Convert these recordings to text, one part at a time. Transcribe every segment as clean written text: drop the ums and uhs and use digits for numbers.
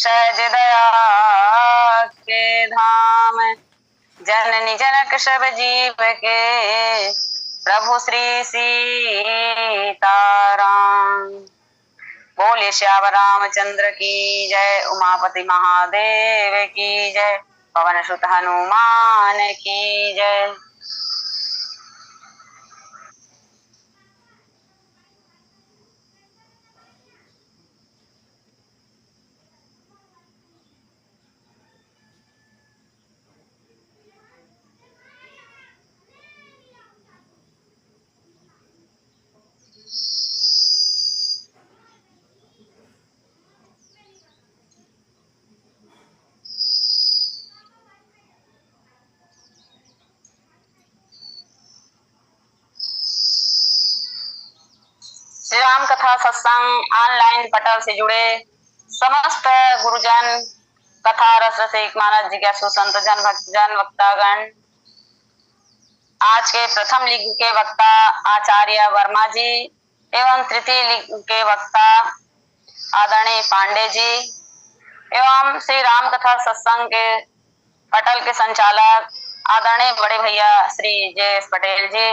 सहज दया के धाम, जननी जनक सब जीव के प्रभु श्री सीताराम। बोले श्याम रामचंद्र की जय, उमापति महादेव की जय, पवन सुत हनुमान की जय। श्री राम कथा सत्संग ऑनलाइन पटल से जुड़े समस्त गुरुजन, कथा रस रसिक, मानस जिज्ञासु, संत जन, भक्तजन, वक्तागण, आज के प्रथम लिंग के वक्ता आचार्य वर्मा जी एवं तृतीय लिंग के वक्ता आदरणीय पांडे जी एवं श्री राम कथा सत्संग के पटल के संचालक आदरणीय बड़े भैया श्री जयेश पटेल जी,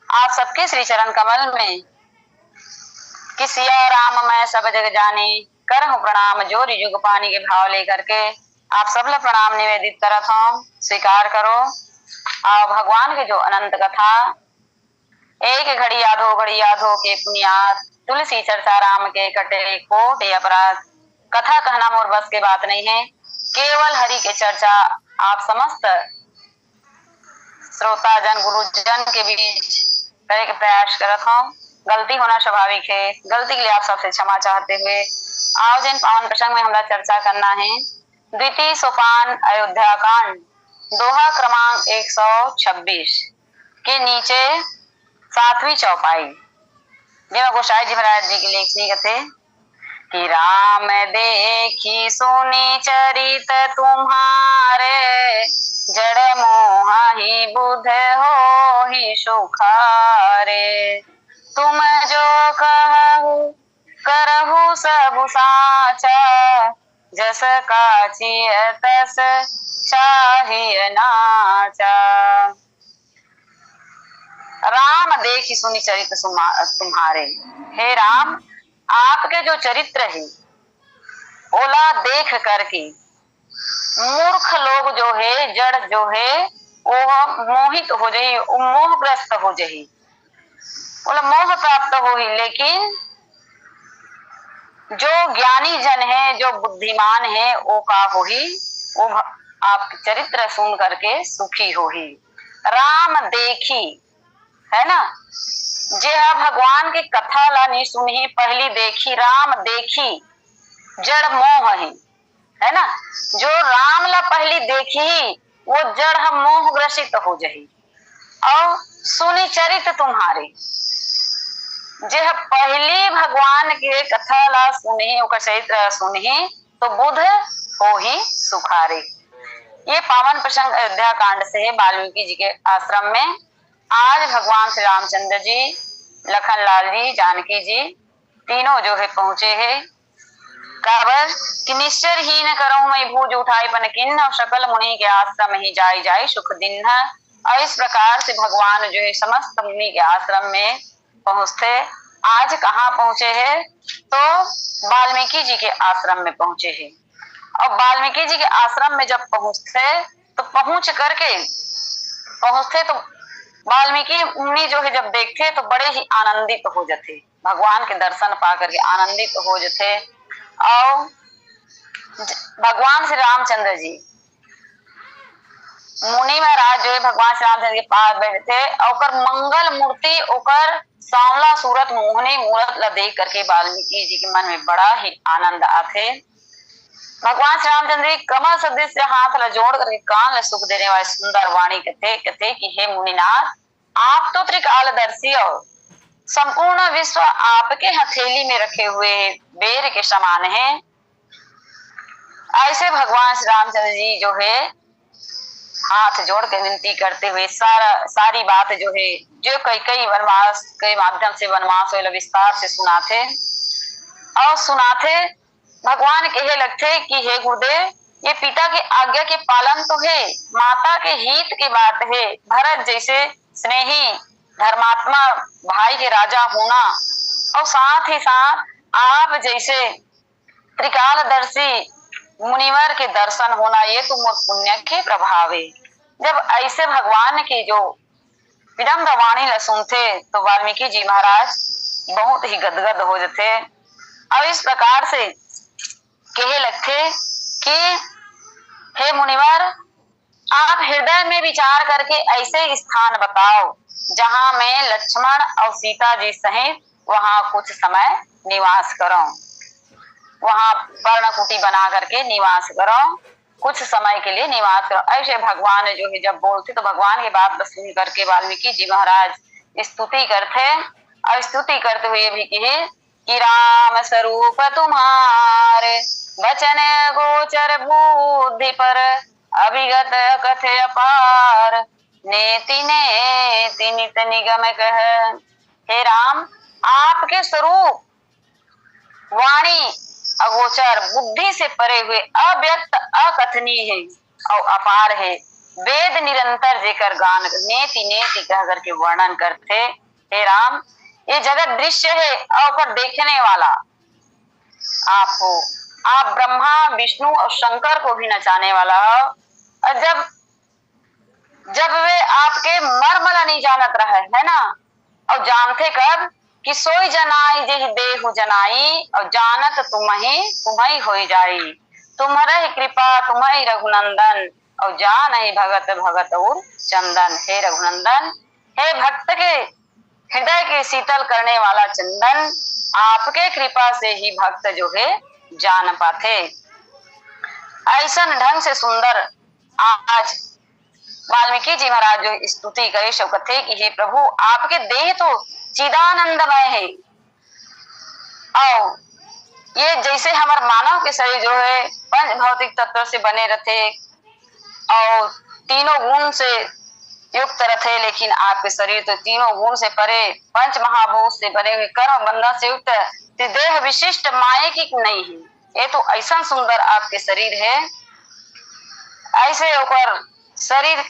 आप सबके श्री चरण कमल में कि सिया राम मैं सब जग जानी, करहूं प्रणाम जोरी जुग पानी के भाव लेकर के आप सबले प्रणाम निवेदित करत हूं, स्वीकार करो। और भगवान के जो अनंत कथा, एक घड़ी यादो घड़ी यादो के पुण्यात, तुलसी चर्चा राम के कटे कोट अपराध। कथा कहना मोर बस के बात नहीं है, केवल हरि के चर्चा आप समस्त श्रोता जन गुरुजन के बीच करे के प्रयास करत हूं। गलती होना स्वाभाविक है, गलती के लिए आप सबसे क्षमा चाहते हुए आज इन पावन प्रसंग में हमरा चर्चा करना है द्वितीय सोपान अयोध्या कांड, दोहा क्रमांक 126 के नीचे 7वीं चौपाई, जिसमें गोसाई जी महाराज जी की लेखनी कथे कि राम देखी सुनी चरित तुम्हारे, जड़ मोह ही बुध हो ही सुखारे। तुम जो कहु करहु सब साचा, जस काचिय तस चाहिए नाचा। राम देखी सुनी चरित्र तुम्हारे, हे राम आपके जो चरित्र है ओला देख करके मूर्ख लोग जो है, जड़ जो है वो मोहित हो जाये, मोहग्रस्त हो जाये, बोला मोह प्राप्त हो ही। लेकिन जो ज्ञानी जन है, जो बुद्धिमान है, वो का हो ही, वो आप चरित्र सुन करके सुखी हो ही। राम देखी है ना, जे भगवान की कथा ला नहीं सुनी, पहली देखी राम देखी जड़ मोह है ना, जो राम ला पहली देखी वो जड़ हम मोह ग्रसित हो जाही। और सुनी चरित्र तुम्हारे, जे पहली भगवान के कथा ला सुनी, ओकर चरित्र सुनी तो बुध हो ही सुखारे। ये पावन प्रसंग अयोध्या कांड से है, वाल्मीकि जी के आश्रम में आज भगवान श्री रामचंद्र जी, लखन लाल जी, जानकी जी तीनों जो है पहुंचे है। काबर कि निश्चर ही न करूं मैं भूज उठाई पन किन्न, और सकल मुनि के आश्रम ही जाई जाई सुख दिन। और इस प्रकार से भगवान जो है समस्त मुनि के आश्रम में पहुंचते। आज कहाँ पहुंचे हैं? तो वाल्मीकि जी के आश्रम में पहुंचे हैं। और वाल्मीकि जी के आश्रम में जब पहुंचते तो पहुंचते तो वाल्मीकि मुनि जो है जब देखते तो बड़े ही आनंदित हो जाते, भगवान के दर्शन पा करके आनंदित हो जाते। और भगवान श्री रामचंद्र जी मुनि महाराज जो है भगवान श्री रामचंद्र के पास बैठे और मंगल मूर्ति, ओकर सांवला सूरत, मोहनी मूरत ला देख करके वाल्मीकि जी के मन में बड़ा ही आनंद आते। भगवान श्री रामचंद्र जी कमल सदृश से हाथ ला जोड़ करके कान ला सुख देने वाले सुंदर वाणी कहते कि हे मुनिनाथ, आप तो त्रिकालदर्शी और संपूर्ण विश्व आपके हथेली में रखे हुए बेर के समान है। ऐसे भगवान श्री रामचंद्र जी जो है हाथ जोड़ के विनती करते हुए सारी बात जो है, जो कई वनवास के माध्यम से वनवास विस्तार से सुनाते। भगवान कहे लगते कि हे गुरुदेव, ये पिता की आज्ञा के पालन तो है, माता के हित की बात है। भरत जैसे स्नेही धर्मात्मा भाई के राजा होना और साथ ही साथ आप जैसे त्रिकालदर्शी मुनिवर के दर्शन होना, ये तो पुण्य के प्रभाव है। जब ऐसे भगवान की जो विनम्र वाणी ल सुनते तो वाल्मीकि जी महाराज बहुत ही गदगद हो जाते और इस प्रकार से कहे लगते कि हे मुनिवर, आप हृदय में विचार करके ऐसे स्थान बताओ जहां मैं लक्ष्मण और सीता जी सहित वहां कुछ समय निवास करूं, वहां पर्णकुटी बना करके निवास करो, कुछ समय के लिए निवास करो। ऐसे भगवान जो है जब बोलते तो भगवान की बात सुन करके वाल्मीकि जी महाराज स्तुति करते और स्तुति करते हुए भी कहे कि राम स्वरूप तुम्हारे वचन गोचर बुद्धि पर अभिगत कथे अपार नेति नेति नित निगम कह। हे राम, आपके स्वरूप वाणी अगोचर बुद्धि से परे हुए अव्यक्त अकथनीय है और अपार है। वेद निरंतर जेकर गान नेति नेति कह करके वर्णन करते। हे राम, ये जगत दृश्य है और पर देखने वाला आप हो। आप ब्रह्मा विष्णु और शंकर को भी नचाने वाला हो। और जब वे आपके मर्मला नहीं जानत रहे है ना, और जानते कब कि सोई जनाई जेहि देहु जनाई और जानत तुम्ही होई जाई। तुम्हारे कृपा तुम्हारी रघुनंदन और जान ही भगत भगत और चंदन। हे रघुनंदन, हे भक्त के हृदय के शीतल करने वाला चंदन, आपके कृपा से ही भक्त जो है जान पाते। ऐसा ढंग से सुंदर आज वाल्मीकि जी महाराज जो स्तुति करे सो कथे कि हे प्रभु, आपके देह तो चिदानंदमय है और ये जैसे हमारे मानव के शरीर जो है पंच भौतिक तत्व से बने रहते और तीनों गुण से युक्त रहते, लेकिन आपके शरीर तो तीनों गुण से परे पंच महाभूत से बने हुए कर्म बंधन से युक्त देह विशिष्ट माये की नहीं है। ये तो ऐसा सुंदर आपके शरीर है, ऐसे होकर शरीर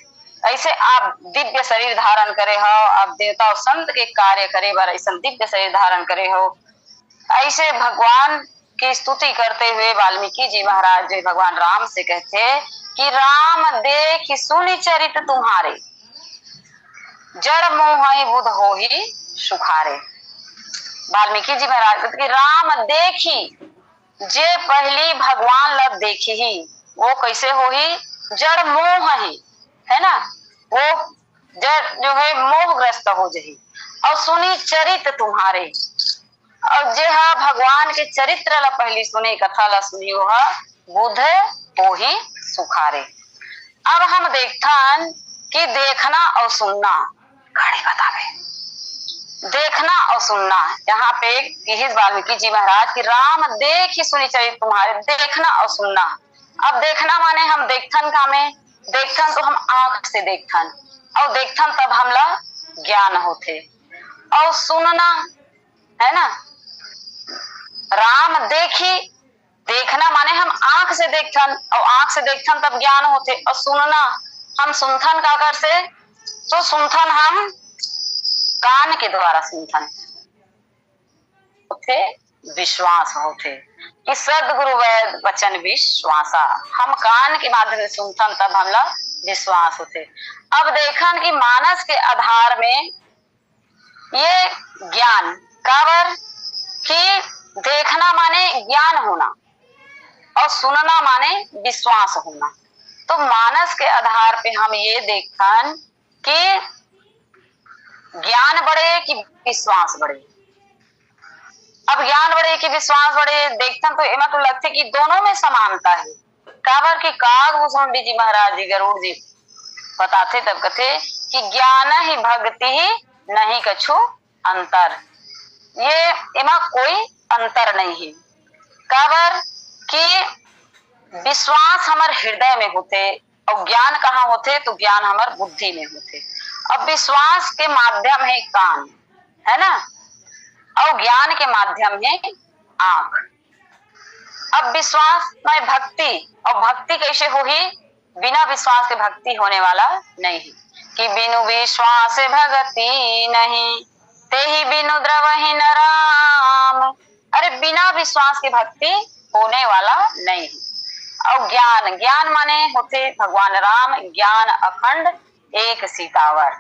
ऐसे आप दिव्य शरीर धारण करे हो, आप देवता और संत के कार्य करे बार ऐसा दिव्य शरीर धारण करे हो। ऐसे भगवान की स्तुति करते हुए वाल्मीकि जी महाराज जो भगवान राम से कहते कि राम देख सुनि चरित तुम्हारे जड़ मोह बुध हो ही सुखारे। वाल्मीकि जी महाराज कहते कि राम देखी जे पहली भगवान लब देखी ही वो कैसे हो ही जड़ मोह ही है ना, वो जड़ जो है मोहग्रस्त हो जाही। और सुनी चरित तुम्हारे, और जे हा भगवान के चरित्र ला पहली सुनी कथा ला सुनी हुआ बुध हो ही सुखारे। अब हम देखथन कि देखना और सुनना घड़ी बतावे, देखना और सुनना। यहाँ पे वाल्मीकि जी महाराज की राम देख ही सुनी चरित तुम्हारे, देखना और सुनना। अब देखना माने हम देखथन का में देखथन तो हम आंख से देखथन और देखथन तब हमला ज्ञान होते, और सुनना है ना, राम देखी देखना माने हम आंख से देखथन और आंख से देखथन तब ज्ञान होते, और सुनना हम सुनथन का कर से तो सुनथन हम कान के द्वारा सुनथन होते, विश्वास होते कि सदगुरु वैद वचन विश्वासा। हम कान के माध्यम से सुनथन तब हमला विश्वास होते। अब देखन कि मानस के आधार में ये ज्ञान काबर कि देखना माने ज्ञान होना और सुनना माने विश्वास होना। तो मानस के आधार पे हम ये देखन कि ज्ञान बढ़े कि विश्वास बढ़े। अब ज्ञान बढ़े कि विश्वास बढ़े देखथन तो एमा तो लगते कि दोनों में समानता है। काबर कि कागभूषण जी महाराज जी गरुड़ जी बताते तब कथे कि ज्ञान ही भक्ति ही नहीं कछु अंतर, ये एमा कोई अंतर नहीं है। काबर कि विश्वास हमारे हृदय में होते और ज्ञान कहाँ होते तो ज्ञान हमारे बुद्धि में होते। अब विश्वास के माध्यम है कान है ना, और ज्ञान के माध्यम है आंख। अब विश्वास में भक्ति, और भक्ति कैसे होगी? बिना विश्वास के भक्ति होने वाला नहीं, कि बिनु विश्वास भक्ति नहीं, ते ही बिनु द्रवहि न राम। अरे बिना विश्वास के भक्ति होने वाला नहीं। और ज्ञान, ज्ञान माने होते भगवान राम, ज्ञान अखंड एक सीतावर।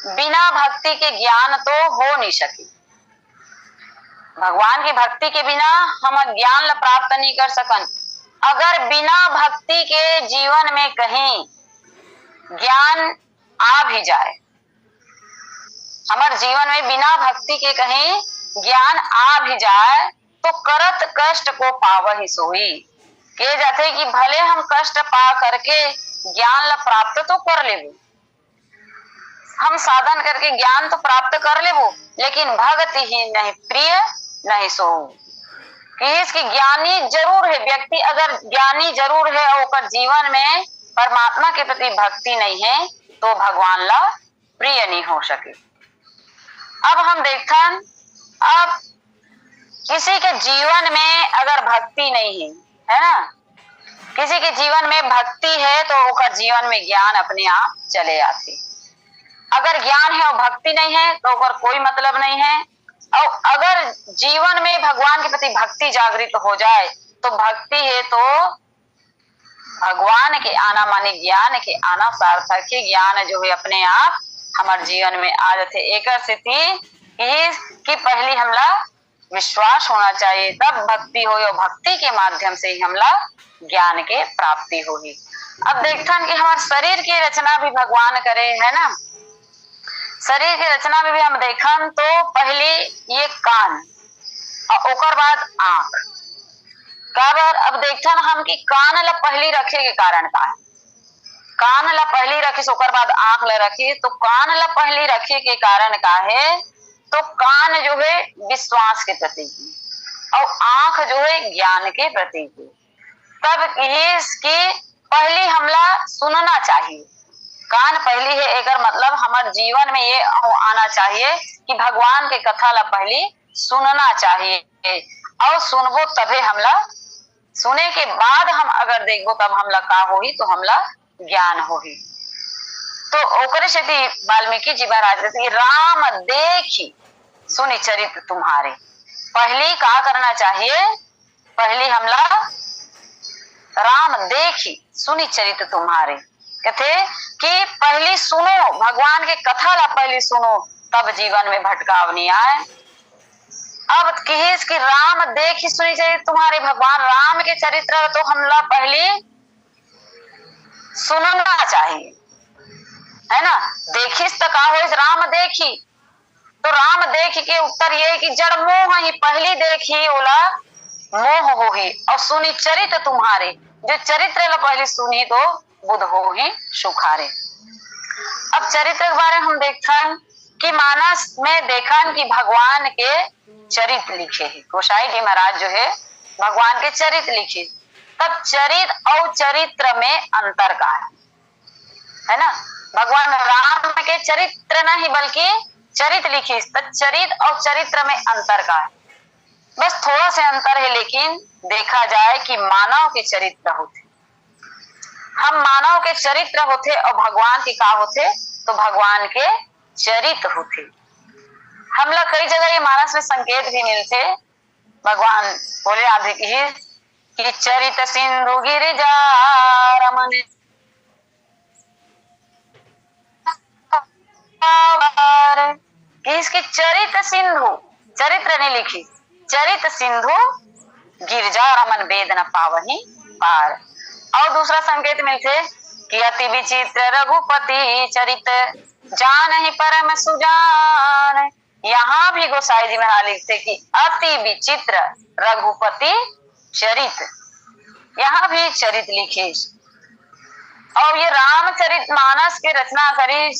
बिना भक्ति के ज्ञान तो हो नहीं सके। भगवान की भक्ति के बिना हम ज्ञान ला प्राप्त नहीं कर सकन। अगर बिना भक्ति के जीवन में कहीं ज्ञान आ भी जाए, हमारे जीवन में बिना भक्ति के कहीं ज्ञान आ भी जाए, तो करत कष्ट को पावहि सोई। कहे जाते कि भले हम कष्ट पा करके ज्ञान ला प्राप्त तो कर लेबो, हम साधन करके ज्ञान तो प्राप्त कर लेबो, लेकिन भक्ति ही नहीं प्रिय नहीं सो। कि इसकी ज्ञानी जरूर है व्यक्ति, अगर ज्ञानी जरूर है और जीवन में परमात्मा के प्रति भक्ति नहीं है, तो भगवान ला प्रिय नहीं हो सके। अब हम देखन, अब किसी के जीवन में अगर भक्ति नहीं है, है ना, किसी के जीवन में भक्ति है तो ओकर जीवन में ज्ञान अपने आप चले आते। अगर ज्ञान है और भक्ति नहीं है तो ओकर कोई मतलब नहीं है। और अगर जीवन में भगवान के प्रति भक्ति जागृत हो जाए, तो भक्ति है तो भगवान के आना माने ज्ञान के आना, सार्थक के ज्ञान जो है अपने आप हमारे जीवन में आ जाते। एक स्थिति कि पहले हमला विश्वास होना चाहिए, तब भक्ति हो, और भक्ति के माध्यम से ही हमला ज्ञान के प्राप्ति होगी। अब देखते हैं कि हमारे शरीर की रचना भी भगवान करे, है ना। शरीर की रचना में भी हम देखन तो पहले ये कान और ओकर बाद आंख। काबर अब देखन हम कि कान ला पहली रखे के कारण का है, कान ला पहली रखी ओकर बाद आंख ला रखी, तो कान ला पहली रखे के कारण का है, तो कान जो है विश्वास के प्रतीक और आंख जो है ज्ञान के प्रतीक। तब इसकी पहली हमला सुनना चाहिए, कान पहली है, एक मतलब हमारे जीवन में ये आना चाहिए कि भगवान के कथा ला पहली सुनना चाहिए, और सुनबो तभी हमला, सुने के बाद हम अगर देखबो तब हमला का होगी, तो हमला ज्ञान होगी। तो ओकरे से वाल्मीकि जी महाराज कहते राम देखी सुनि चरित्र तुम्हारे। पहली का करना चाहिए, पहली हमला राम देखी सुनि चरित्र तुम्हारे, कहते कि पहली सुनो भगवान के कथा ला, पहली सुनो, तब जीवन में भटकाव नहीं आए। अब किस की राम देखी सुनी चाहिए तुम्हारे, भगवान राम के चरित्र तो हमला पहले सुनना चाहिए, है ना। देखिस तो का हो, राम देखी, तो राम देखी के उत्तर ये कि जड़ मोह ही पहली देखी ओला मोह हो ही, और सुनी चरित्र तुम्हारे, जो चरित्र ला पहले सुनी तो बुध हो ही सुखारे। अब चरित्र के बारे में हम देखन कि मानस में देखन कि भगवान के चरित्र लिखे है, गोसाई जी महाराज जो है भगवान के चरित्र लिखे। तब चरित्र और चरित्र में अंतर का है ना। भगवान राम के चरित्र नहीं बल्कि चरित्र लिखी, तब चरित्र और चरित्र में अंतर का है, बस थोड़ा सा अंतर है। लेकिन देखा जाए कि मानव के चरित्र होते, हम मानव के चरित्र होते और भगवान के का होते, तो भगवान के चरित्र होते। हम लोग कई जगह ये मानस में संकेत भी मिलते, भगवान बोले आधे की चरित सिंधु गिरिजा रमन, इसकी चरित सिंधु, चरित्र ने लिखी, चरित सिंधु गिरजा रमन वेद न पावही पार। और दूसरा संकेत मिलते कि अति विचित्र रघुपति चरित जान ही परम सुजान। यहाँ भी गोसाई जी महाराज लिखते कि अति विचित्र रघुपति चरित, यहाँ भी चरित लिखी। और ये रामचरित मानस की रचना करी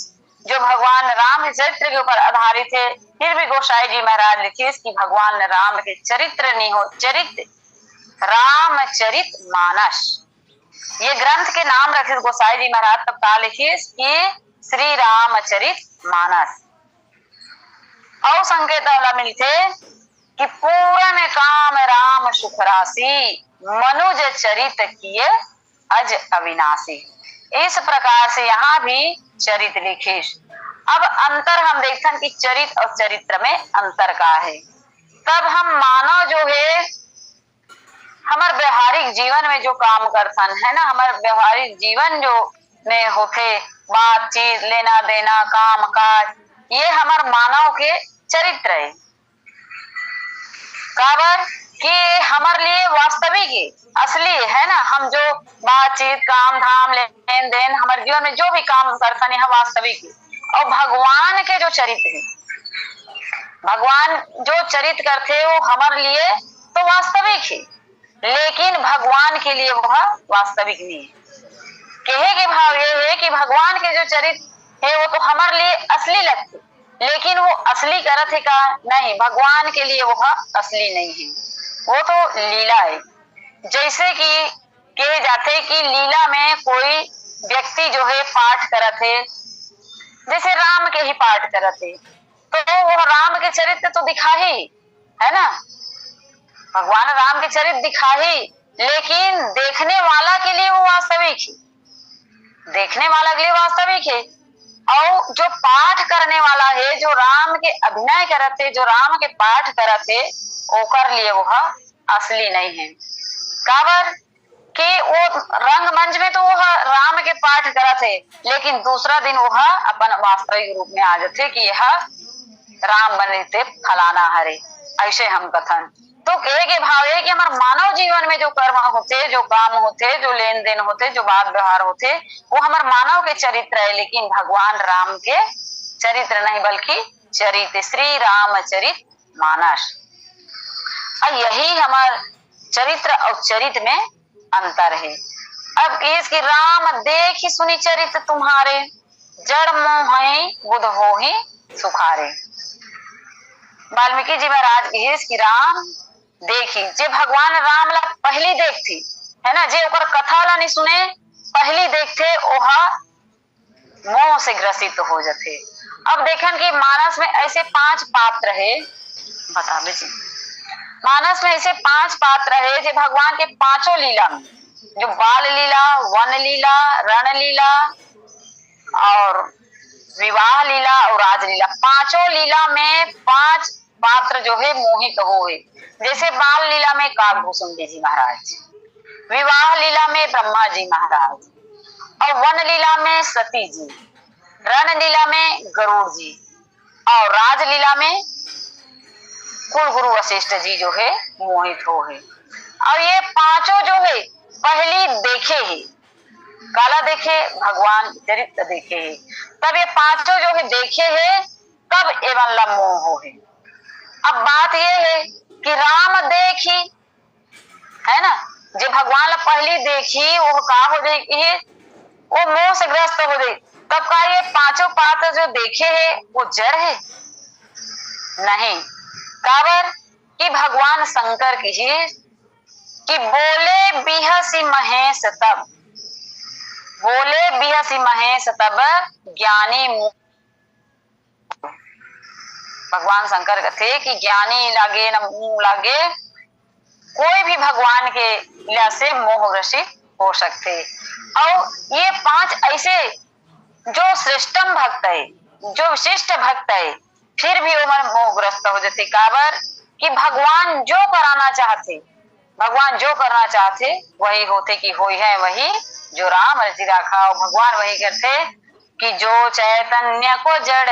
जो भगवान राम चरित्र के ऊपर आधारित है। फिर भी गोसाई जी महाराज लिखी कि भगवान राम के चरित्र नहीं हो, चरित्र रामचरित मानस, ये ग्रंथ के नाम रखे गोसाई जी महाराज। तब का लिखिए कि श्री रामचरित मानस। और संकेत वाला मिलते कि पूरन काम राम सुख राशि, मनुज चरित किए अज अविनाशी। इस प्रकार से यहाँ भी चरित लिखे। अब अंतर हम देखते कि चरित और चरित्र में अंतर का है। तब हम मानव जो है हमारे व्यवहारिक जीवन में जो काम करथन है ना, हमारे व्यवहारिक जीवन जो में होते बातचीत लेना देना काम काज, ये हमारे मानव के चरित्र है। काबर कि हमारे लिए वास्तविक असली है ना, हम जो बातचीत काम धाम लेन देन हमारे जीवन में जो भी काम करते हैं वास्तविक। और भगवान के जो चरित्र है, भगवान जो चरित्र करते वो हमारे लिए तो वास्तविक है, लेकिन भगवान के लिए वह वास्तविक नहीं है। कहे के भाव ये है कि भगवान के जो चरित्र है वो तो हमारे लिए असली लगते, लेकिन वो असली करत है का नहीं, भगवान के लिए वह असली नहीं है, वो तो लीला है। जैसे कि कहे जाते कि लीला में कोई व्यक्ति जो है पाठ करत है, जैसे राम के ही पाठ करत है, तो वो राम के चरित्र तो दिखा ही है ना, भगवान राम के चरित्र दिखा ही, लेकिन देखने वाला के लिए वो वास्तविक है, देखने वाला के लिए वास्तविक है। और जो पाठ करने वाला है, जो राम के अभिनय करते, जो राम के पाठ करते, ओकर लिए वह असली नहीं है। काबर कि वो रंगमंच में तो वह राम के पाठ करते, लेकिन दूसरा दिन वह अपन वास्तविक रूप में आ जाते कि यह राम बने फलाना हरे, ऐसे हम कथन। तो कहे के भाव है कि हमारे मानव जीवन में जो कर्म होते, जो काम होते, जो लेन देन होते, जो बात व्यवहार होते, वो हमारे मानव के चरित्र है, लेकिन भगवान राम के चरित्र नहीं, बल्कि चरित्र श्री रामचरित मानस। और यही हमारे चरित्र और चरित्र में अंतर है। अब इसकी राम देखी सुनी चरित्र तुम्हारे, जड़ मोह बुध हो ही सुखारे। वाल्मीकि जी महाराज की राम देखी, जे भगवान राम ला पहली देखती है ना, जे ओकर कथा ला नहीं सुने पहली देखते, ओहा मोह से ग्रसित हो जाते। अब देखें कि मानस में ऐसे 5 पात्र है, बता दीजिए, मानस में ऐसे 5 पात्र है जो भगवान के पांचों लीला में, जो बाल लीला, वन लीला, रण लीला और विवाह लीला और राजलीला, पांचों लीला में 5 पात्र जो है मोहित हो है। जैसे बाल लीला में काकभूषुंडी जी महाराज, विवाह लीला में ब्रह्मा जी महाराज, और वन लीला में सती जी, रण लीला में गरुड़ जी, और राजलीला में कुल गुरु वशिष्ठ जी जो है मोहित हो है। और ये पांचों जो है पहली देखे है, काला देखे भगवान चरित्र देखे है, तब ये पांचों जो है देखे है, तब एवं ला मोह हो है। अब बात ये है कि राम देखी है ना, जो भगवान ला पहली देखी वो का हो जाएगी, वो मोह से ग्रस्त हो जाए। तब का ये पांचों पात्र जो देखे है वो जड़ है नहीं, काबर कि भगवान शंकर की ही कि बोले बिहसी महेश तब, बोले बिहसी महेश तब ज्ञानी, भगवान शंकर कहते कि ज्ञानी लागे न मुंह लागे, कोई भी भगवान के लीला से मोहग्रसित हो सकते। और ये 5 ऐसे जो श्रेष्ठम भक्त है, जो विशिष्ट भक्त है, फिर भी वो मन मोहग्रस्त हो जाते। काबर कि भगवान जो कराना चाहते, भगवान जो करना चाहते वही होते कि होई है वही जो राम रचि राखा। और भगवान वही करते कि जो चैतन्य को जड़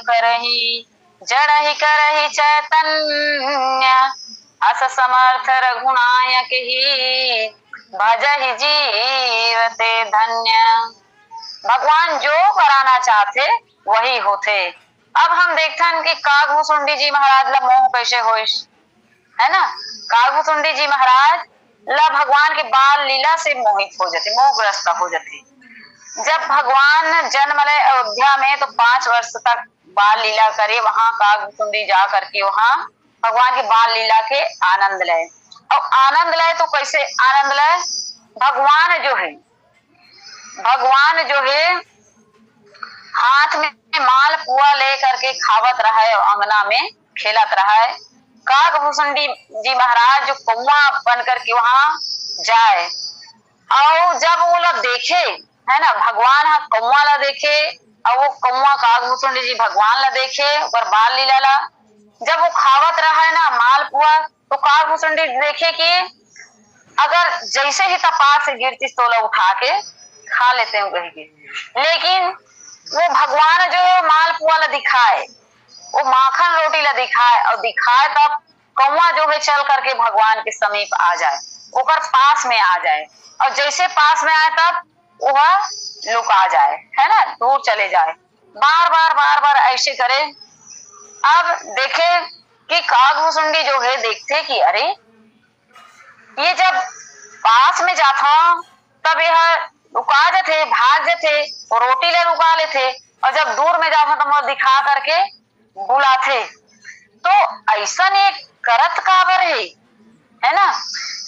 करही, जड़ ही करही चैतन्य, अस समर्थ रघुनायक ही, भजहि जीवते धन्य। भगवान जो कराना चाहते वही होते। अब हम देखते हैं कि काकभूषुंडी जी महाराज ला मोह कैसे होई है ना, काकभूषुंडी जी महाराज ला भगवान के बाल लीला से मोहित हो जाते, मोहग्रस्त हो जाते। जब भगवान जन्म ले अयोध्या में तो 5 वर्ष तक बाल लीला करे, वहां काकभूषुंडी जा करके वहां भगवान के बाल लीला के आनंद ले। और आनंद ले तो कैसे आनंद ले, भगवान जो है हाथ में माल पुआ ले करके खावत रहा है, अंगना में खेलत रहा है, काकभूषुंडी जी महाराज जो कौवा बन करके वहां जाए, और जब वो लोग देखे है ना भगवान हा कौवा ला देखे, और वो कौवा काकभूषुंडी जी भगवान ला देखे और बाल लीला ला, जब वो खावत रहा है ना मालपुआ, तो काकभूषुंडी देखे कि अगर जैसे ही तपास से गिरती तोला उठा के खा लेते हैं कहीं, लेकिन वो भगवान जो है मालपुआ ला दिखाए, वो माखन रोटी ला दिखाए, और दिखाए तब कौवा जो है चल करके भगवान के समीप आ जाए, ओकर पास में आ जाए, और जैसे पास में आए तब वह लुका जाए, है ना, दूर चले जाए, बार बार ऐसे करे। अब देखे कि काकभूषुंडी जो है देखते कि अरे ये जब पास में जाता तब यह रुका जाते, भाग जाते, रोटी ले रुका लेते, और जब दूर में जाता तो दिखा करके बुलाते। तो ऐसा एक करत काबर है ना,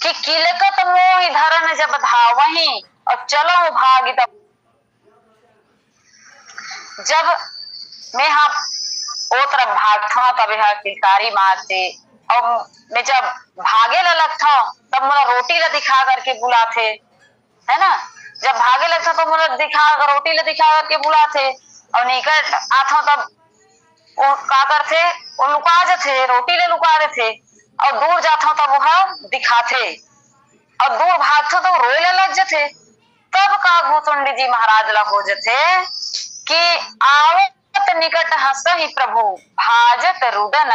कि किलकत मोहि धरन जब धावहि और चलो भागी तब। जब मैं हाँ ओ तरफ भागता तब यह किलकारी मारते, और मैं जब भागे ला लगता तब मुझे रोटी ला दिखा करके बुलाते, है ना, जब भागे लगता तो मुझे रोटी ला दिखा करके बुलाते, और निकट आता तब वो का करते, वो लुका जाते, रोटी ले लुका देते, और दूर जाता तब वह दिखाते, और दूर भागता तो रोए लग जाते। तब काकभूषुंडी जी महाराज ला हो जाते कि आवत निकट हंसहि प्रभु भाजत रुदन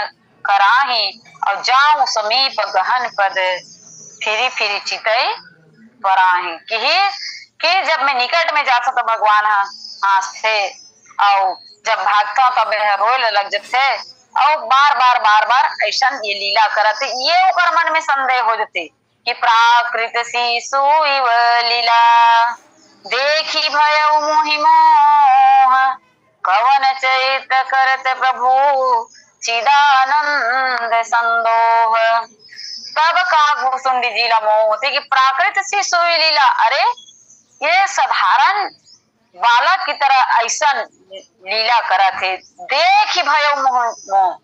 कराही, और जाऊं समीप गहन पद फिरी फिरी चितई पराही। कि जब मैं निकट में जाता तो भगवान हंसते, और जब भागता तब रोए लग जाते, और बार बार ऐसा ये लीला करते। ये ओकर मन में संदेह हो जाते कि प्राकृत सी सुइव लीला देखी भय मोहि मोह, कवन चैत करत प्रभु चिदानंद संदोह। तब काकभूषुंडी जी ला मोह होते कि प्राकृत सी सुई लीला, अरे ये साधारण बालक की तरह ऐसा लीला करा थे, देखी भयो मोह।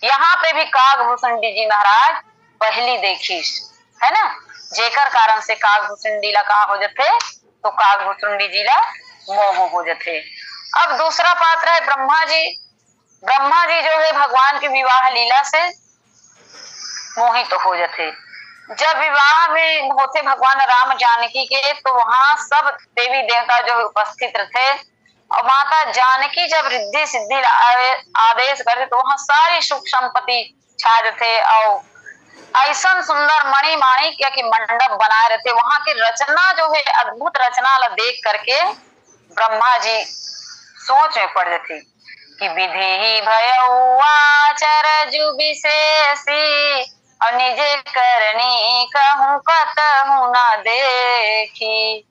यहाँ पे भी काकभूषुंडी जी महाराज पहली देखी, है ना, जेकर कारण से काकभूषुंडी ला कहा हो जाते, तो काकभूषुंडी जी ला मोह हो जाते। अब दूसरा पात्र है ब्रह्मा जी। ब्रह्मा जी जो है भगवान की विवाह लीला से मोहित तो हो जाते। जब विवाह में होते भगवान राम जानकी के, तो वहां सब देवी देवता जो उपस्थित थे, और माता जानकी जब रिद्धि सिद्धि आदेश करते तो वहां सारी सुख संपत्ति छा जाते, और ऐसा सुंदर मणि माणिक्य के मंडप बनाए रहते। वहां की रचना जो है अद्भुत रचना ला देख करके ब्रह्मा जी सोच में पड़ जाती कि विधि भयउ आचर जु विशेषी, और निजे करनी कहूं कतहु न देखी।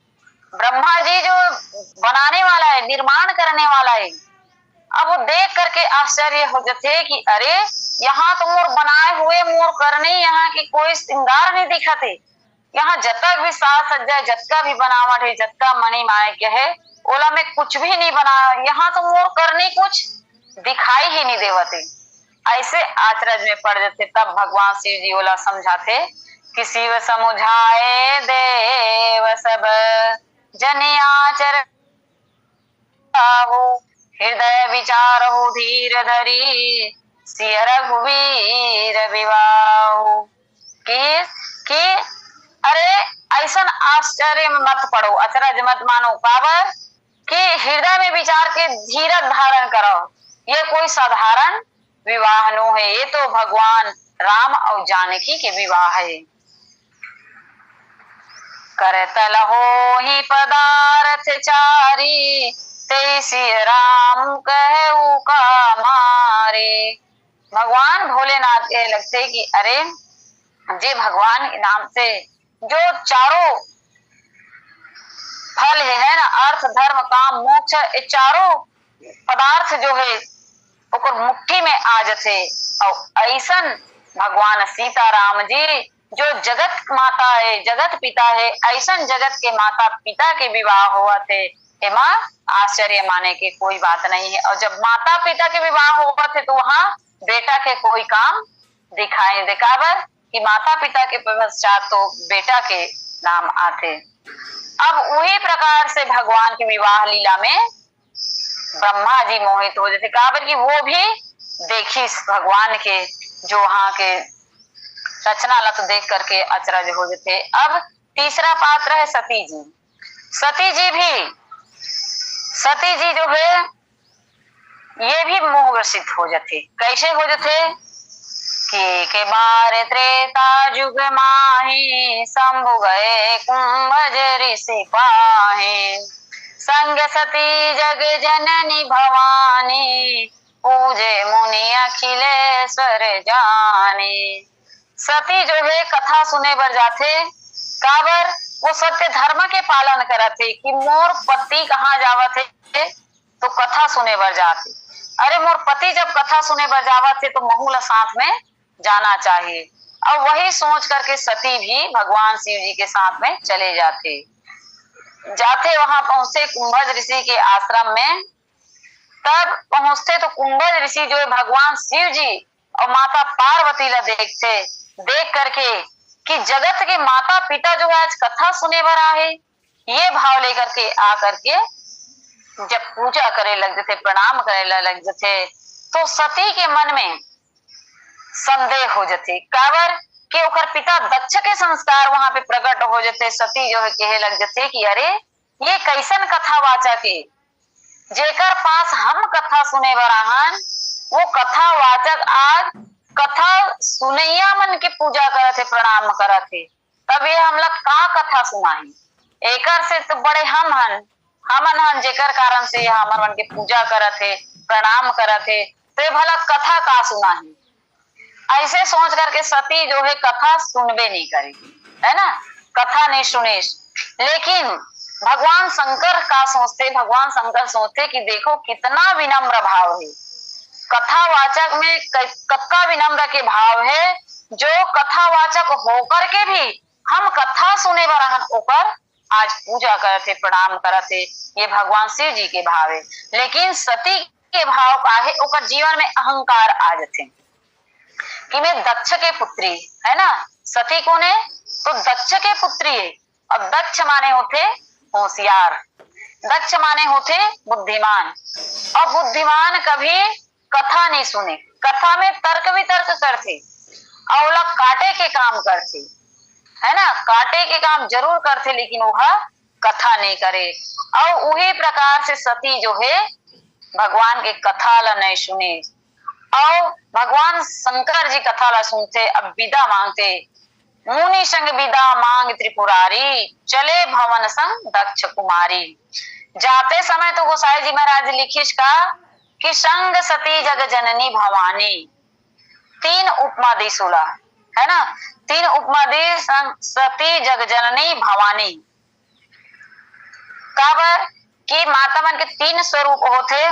ब्रह्मा जी जो बनाने वाला है, निर्माण करने वाला है, अब वो देख करके आश्चर्य हो जाते कि अरे यहाँ तो मोर बनाए हुए मोर करने यहाँ की कोई श्रृंगार नहीं दिखते, यहाँ जतक भी साज सज्जा जतका भी बनावट है, जतका मणि माणिक्य है, ओला में कुछ भी नहीं बना, यहाँ तो मोर करने कुछ दिखाई ही नहीं देवते। ऐसे आचरज में पड़ जाते। तब भगवान शिव जी ओला समझाते कि शिव समुझाए देव सब जनि आचर हृदय विचार हो धीर धरी सिय रघुवीर विवाह। कि अरे ऐसा आश्चर्य में मत पड़ो, अचरज मत मानो, काबर कि हृदय में विचार के धीरज धारण करो। ये कोई साधारण विवाह नो है, ये तो भगवान राम और जानकी के विवाह है। करतल हो ही पदार्थ चारी तेसी राम कहू का मारे। भगवान भोलेनाथ के लगते कि अरे जे भगवान के नाम से जो चारों फल है ना, अर्थ धर्म काम मोक्ष, ये चारों पदार्थ जो है ओकर मुट्ठी में आ जाते। और ऐसन भगवान सीताराम जी जो जगत माता है, जगत पिता है, ऐसन जगत के माता पिता के विवाह हुआ थे, एमा आश्चर्य माने की कोई बात नहीं है। और जब माता पिता के विवाह हुआ थे तो वहां बेटा के कोई काम दिखाई दे। काबर कि माता पिता के पश्चात तो बेटा के नाम आते। अब वही प्रकार से भगवान की विवाह लीला में ब्रह्मा जी मोहित हो जाते। काबर कि वो भी देखी भगवान के जो वहां के रचना लत देख करके अचरज हो जाते। अब तीसरा पात्र है सती जी। सती जी भी, सती जी जो है ये भी मोहग्रसित हो जाते। कैसे हो जाते के बार त्रेता जुग माही शंभु गए कुंभज ऋषि पाहे संग सती जग जननी भवानी पूजे मुनि अखिलेश्वर जाने। सती जो है कथा सुने बर जाते। काबर वो सत्य धर्म के पालन करते कि मोर पति कहाँ जावत है तो कथा सुने बर जाते। अरे मोर पति जब कथा सुने बर जावत थे तो महू ला साथ में जाना चाहिए। अब वही सोच करके सती भी भगवान शिव जी के साथ में चले जाते। वहां पहुंचते कुंभज ऋषि के आश्रम में। तब पहुंचते तो कुंभज ऋषि जो है भगवान शिव जी और माता पार्वती ला देखते। देख करके कि जगत के माता पिता जो है आज कथा सुने बर आए, ये भाव लेकर के आ करके जब पूजा करे लग जाते, प्रणाम करे लग जाते, तो सती के मन में संदेह हो जाते। काबर के ओकर पिता दक्ष के संस्कार वहां पे प्रकट हो जाते। सती जो है कहे लग जाते कि अरे ये कैसन कथावाचक के जेकर पास हम कथा सुने बर आहन, वो कथावाचक आज कथा सुनैया मन के पूजा करते, प्रणाम करते। तब ये हम लोग का कथा सुनाही, एकर से तो बड़े हमन हन जेकर कारण से यह हमर मन के पूजा करते, प्रणाम करते, तो ये भला कथा का सुनाही। ऐसे सोच करके सती जो है कथा सुनबे नहीं करेगी, है ना, कथा नहीं सुने। लेकिन भगवान शंकर का सोचते, भगवान शंकर सोचते कि देखो कितना विनम्र भाव है कथावाचक में, कत्का विनम्र के भाव है जो कथावाचक होकर के भी हम कथा सुने बर ओकर आज पूजा करते, प्रणाम करते। ये भगवान शिव जी के भाव है। लेकिन सती के भाव का है ओकर जीवन में अहंकार आ जाते कि मैं दक्ष के पुत्री है ना। सती कौन है तो दक्ष के पुत्री है। और दक्ष माने होते होशियार, दक्ष माने होते बुद्धिमान। और बुद्धिमान कभी कथा नहीं सुने, कथा में तर्क वितर्क करते और लोग काटे के काम करते, है ना, काटे के काम जरूर करते लेकिन वह कथा नहीं करे। और वही प्रकार से सती जो है भगवान के कथा ला नहीं सुने। और भगवान शंकर जी कथा ला सुनते। अब विदा मांगते, मुनि संग विदा मांग त्रिपुरारी चले भवन संग दक्ष कुमारी। जाते समय तो गोसाई जी महाराज लिखिस का कि संग सती जग जननी भवानी। तीन उपमा दी सुला, है ना, तीन उपमा दी सती जग जननी भवानी। काबर कि माता मन के तीन स्वरूप होते,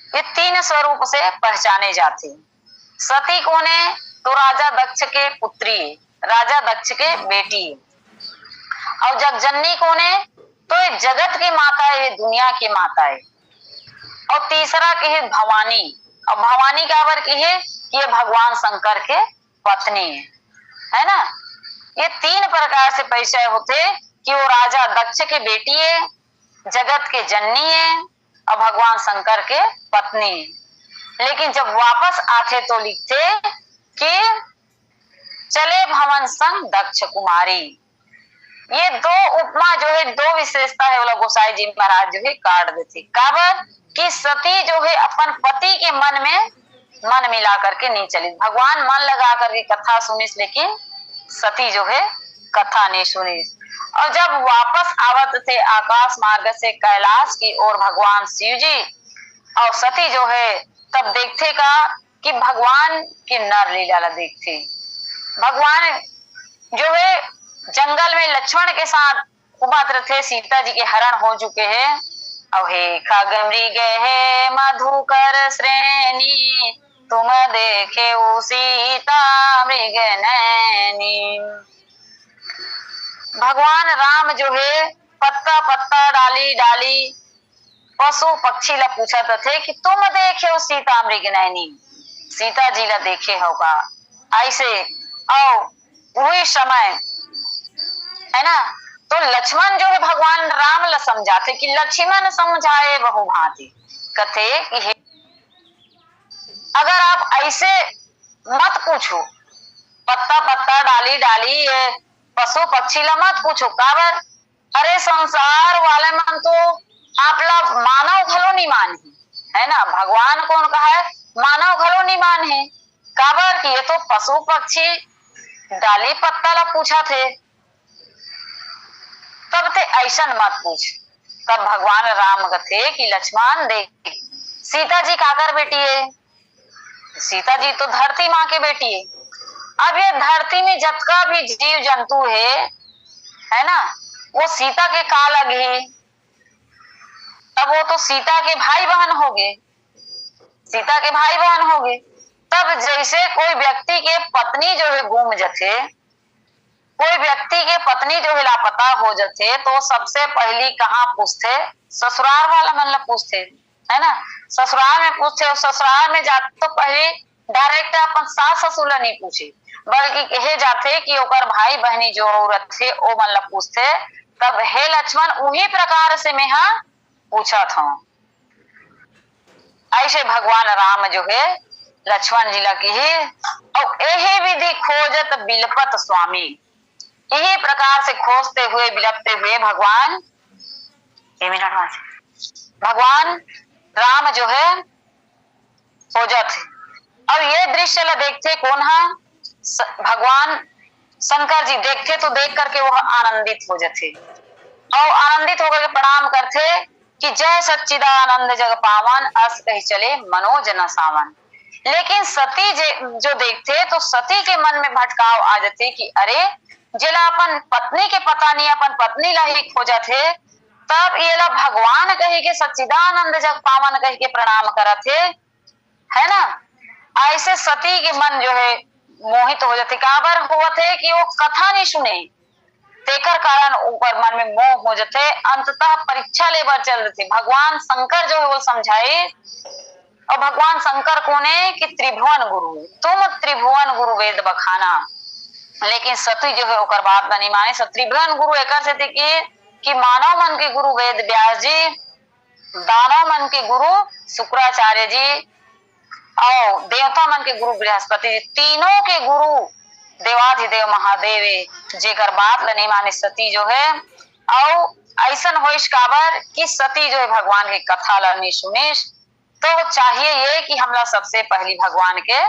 ये तीन स्वरूप से पहचाने जाते। सती कौन है तो राजा दक्ष के पुत्री है, राजा दक्ष के बेटी है। और जगजननी कौन है तो ये जगत की माता है, ये दुनिया की माता है। और तीसरा की है भवानी। और भवानी काबर की है ये भगवान शंकर के पत्नी है ना। ये तीन प्रकार से परिचय होते कि वो राजा दक्ष के बेटी है, जगत के जननी है और भगवान शंकर के पत्नी। लेकिन जब वापस आते तो लिखते कि चले भवन संग दक्ष कुमारी। ये दो उपमा जो है, दो विशेषता है वो गोसाई जी महाराज जो है काट देते। काबर कि सती जो है अपन पति के मन में मन मिला करके नहीं चली। भगवान मन लगा करके कथा सुनिस लेकिन सती जो है कथा नहीं सुनी। और जब वापस आवत थे आकाश मार्ग से कैलाश की ओर भगवान शिव जी और सती जो है, तब देखते का कि भगवान की नर लीला देखते। भगवान जो है जंगल में लक्ष्मण के साथ घुमाते थे, सीता जी के हरण हो चुके हैं। और हे खग मृग है मधुकर श्रेणी तुम देखे सीता मृग नैनी। भगवान राम जो है पत्ता पत्ता डाली डाली पशु पक्षी ला पूछते थे कि तुम देखे सीता मृग नैनी, सीता जी ला देखे होगा। ऐसे और वही समय है ना, तो लक्ष्मण जो है भगवान राम ल समझाते कि लक्ष्मण समझाए बहु भांति, कथे कि हे अगर आप ऐसे मत पूछो, पत्ता पत्ता डाली डाली ये पशु पक्षी ला मत पूछो, काबर अरे संसार वाले मन तो आप लोग मानव घलो नहीं मान है ना, भगवान कौन कहा है मानव घलो नहीं मान है, काबर कि ये तो पशु पक्षी डाली पत्ता ला पूछा थे, तब ते ऐसा मत पूछ। तब भगवान राम कथे कि लक्ष्मण देख सीता जी काकर बेटी है, सीता जी तो धरती माँ के बेटी है। अब ये धरती में जितना भी जीव जंतु है ना, वो सीता के का लगे, तब वो तो सीता के भाई बहन हो गए, सीता के भाई बहन हो गए। तब जैसे कोई व्यक्ति के पत्नी जो है गुम जाते, कोई व्यक्ति के पत्नी जो है लापता हो जाते, तो सबसे पहली कहाँ पूछते, ससुराल वाला मतलब पूछते है ना, ससुराल में पूछते, और ससुराल में जाते तो पहले डायरेक्ट अपन सास ससुर नहीं पूछे, बल्कि कहे जाते कि ओकर भाई बहनी जो औरत थे वो मतलब पूछते। तब हे लक्ष्मण उही प्रकार से मैं हाँ पूछा था। ऐसे भगवान राम जो है लक्ष्मण जी लगी है, और यही विधि खोजत बिलपत स्वामी, यही प्रकार से खोजते हुए बिलपते हुए भगवान भगवान राम जो है खोजत है। अब ये दृश्य ला देखते कौन है, भगवान शंकर जी देखते, तो देख करके वह आनंदित हो जाते और आनंदित होकर के प्रणाम करते कि जय सच्चिदानंद जग पावन, अस कही चले मनोज न सावन। लेकिन सती जो देखते तो सती के मन में भटकाव आ जाते कि अरे जेला अपन पत्नी के पता नहीं, अपन पत्नी ला ही खोजा थे, तब ये ला भगवान कही के सच्चिदानंद जग पावन कही के प्रणाम करते है ना। ऐसे सती के मन जो है मोहित हो जाते, काबर हुआ थे कि वो कथा नहीं सुने, तेकर कारण ऊपर मन में मोह हो जाते, अंततः परीक्षा लेकर चल रहे थे। भगवान शंकर जो है वो समझाए, और भगवान शंकर कोने कि त्रिभुवन गुरु, तुम त्रिभुवन गुरु वेद बखाना, लेकिन सती जो है ओकर बात नहीं माने। त्रिभुवन गुरु एक से थे कि मानव मन के गुरु वेद व्यास जी, दानव मन के गुरु शुक्राचार्य जी, और देवता मन के गुरु बृहस्पति जी, तीनों के गुरु देवाधिदेव महादेव जेकर बात ल नहीं माने सती जो है। और ऐसा होइस काबर कि सती जो है भगवान के कथा ला नहीं सुनिस, तो चाहिए ये कि हमला सबसे पहली भगवान के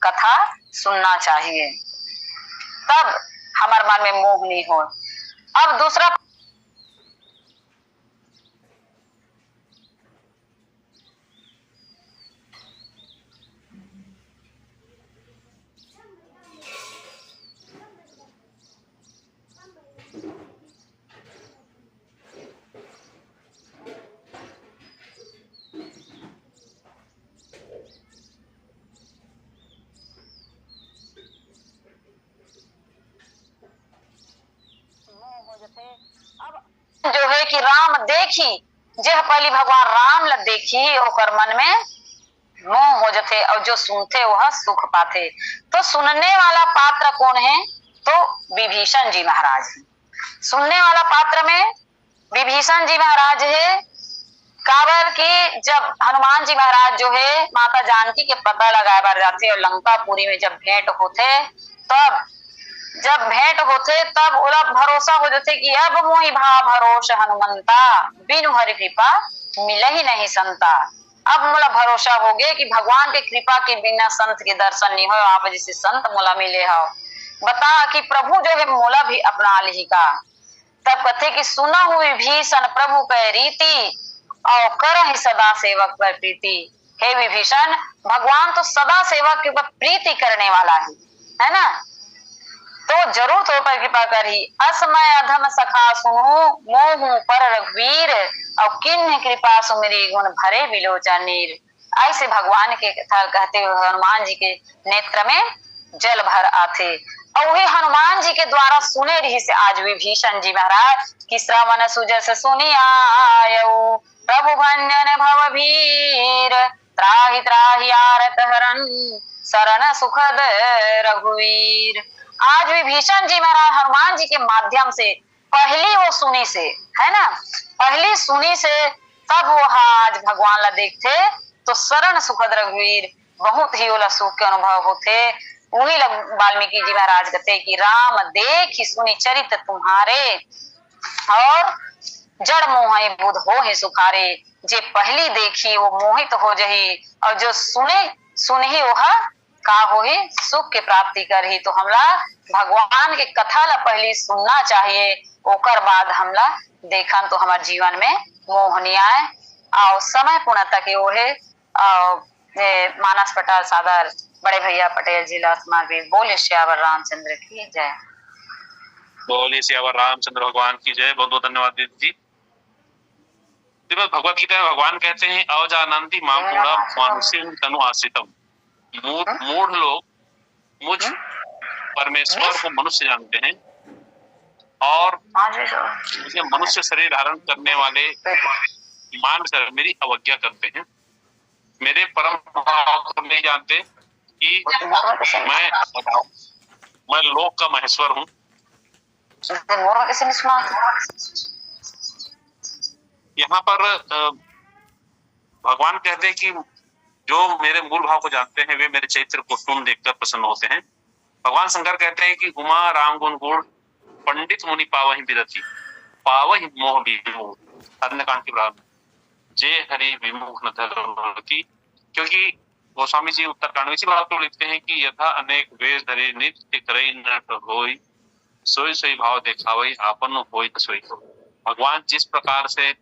कथा सुनना चाहिए, तब हमारे मन में मोह नहीं हो। अब दूसरा अब जो है कि राम देखी, जह पहली भगवान राम ल देखी ओकर मन में मोह हो जाते, और जो सुनते वह सुख पाते। तो सुनने वाला पात्र कौन है, तो विभीषण जी महाराज। सुनने वाला पात्र में विभीषण जी महाराज है, काबर की जब हनुमान जी महाराज जो है माता जानकी के पता लगाए बार जाते, और लंकापुरी में जब भेंट होते, तब जब भेंट होते तब ओला भरोसा हो जाते कि अब मोहि भा भरोसा हनुमंता, बिनु हरि कृपा मिले ही नहीं संता। अब मोला भरोसा हो गया कि भगवान के कृपा के बिना संत के दर्शन नहीं हो, आप जैसे संत मोला मिले हो, बता कि प्रभु जो है मोला भी अपना ली का। तब कथे कि सुना हुई भीषण प्रभु कह रीति, और कर ही सदा सेवक पर प्रीति। हे विभीषण, भगवान तो सदा सेवक के ऊपर प्रीति करने वाला है ना, तो जरूर तो पर कृपा करी। असमय अधम सखा सुनु, मोह पर रघुवीर, और किन्ह कृपा सुमिरी गुण भरे बिलोचन नीर। ऐसे भगवान के कथा कहते हुए हनुमान जी के नेत्र में जल भर आते, और वही हनुमान जी के द्वारा सुने रही से आज विभीषण जी महाराज कि श्रवण सुजस सुनियायऊ, प्रभु भंजन भव भीर, त्राहि त्राहि आरत हरन शरण सुखद रघुवीर। आज विभीषण जी महाराज हनुमान जी के माध्यम से पहली वो सुनी से, है ना, पहली सुनी से तब वो आज भगवान ला देखते तो शरण सुखद रघुवीर, बहुत ही ओला सुख के अनुभव होते। वही वाल्मीकि जी महाराज कहते कि राम देखि सुनि चरित तुम्हारे, और जड़ मोह बुध हो ही सुखारे। जे पहली देखी वो मोहित हो जही, और जो सुने सुनही वह का हो ही सुख के प्राप्ति कर ही। तो हमला भगवान के कथा ला पहली सुनना चाहिए, ओकर बाद हमला देखन तो हमारे जीवन में मोह नहीं आए। और समय पूर्णता के वो है मानस पटेल सादर बड़े भैया पटेल जी लास्मा भी बोले श्यावर रामचंद्र की जय। बोले श्यावर रामचंद्र भगवान की जय। बहुत बहुत धन्यवाद दीदी जी। भगवत गीता में भगवान कहते हैं अवजानन्ति माम मूढ़ा मानुष्यं तनु आश्रितम। मूढ़ लोग मुझ परमेश्वर को मनुष्य जानते हैं और मुझे मनुष्य शरीर धारण करने वाले मानकर मेरी अवज्ञा करते हैं। मेरे परम भाव को नहीं जानते कि मैं लोक का महेश्वर हूँ। यहाँ पर भगवान कहते हैं कि जो मेरे मूल भाव को जानते हैं वे मेरे चरित्र को टून देखकर प्रसन्न होते हैं। भगवान शंकर कहते हैं कि उमा राम गुण गुण पंडित मुनि पावहि बिरति पावहि मोह विमोह अन्नकांड की प्रारंभ जे हरि विमुख न धरती। क्योंकि गोस्वामी जी उत्तरकांड में इसी बात को लिखते हैं कि यथा अनेक वेश धरे नित्य करई नट होई सोई सोई भाव देखावई आपन होई सोई। भगवान जिस प्रकार से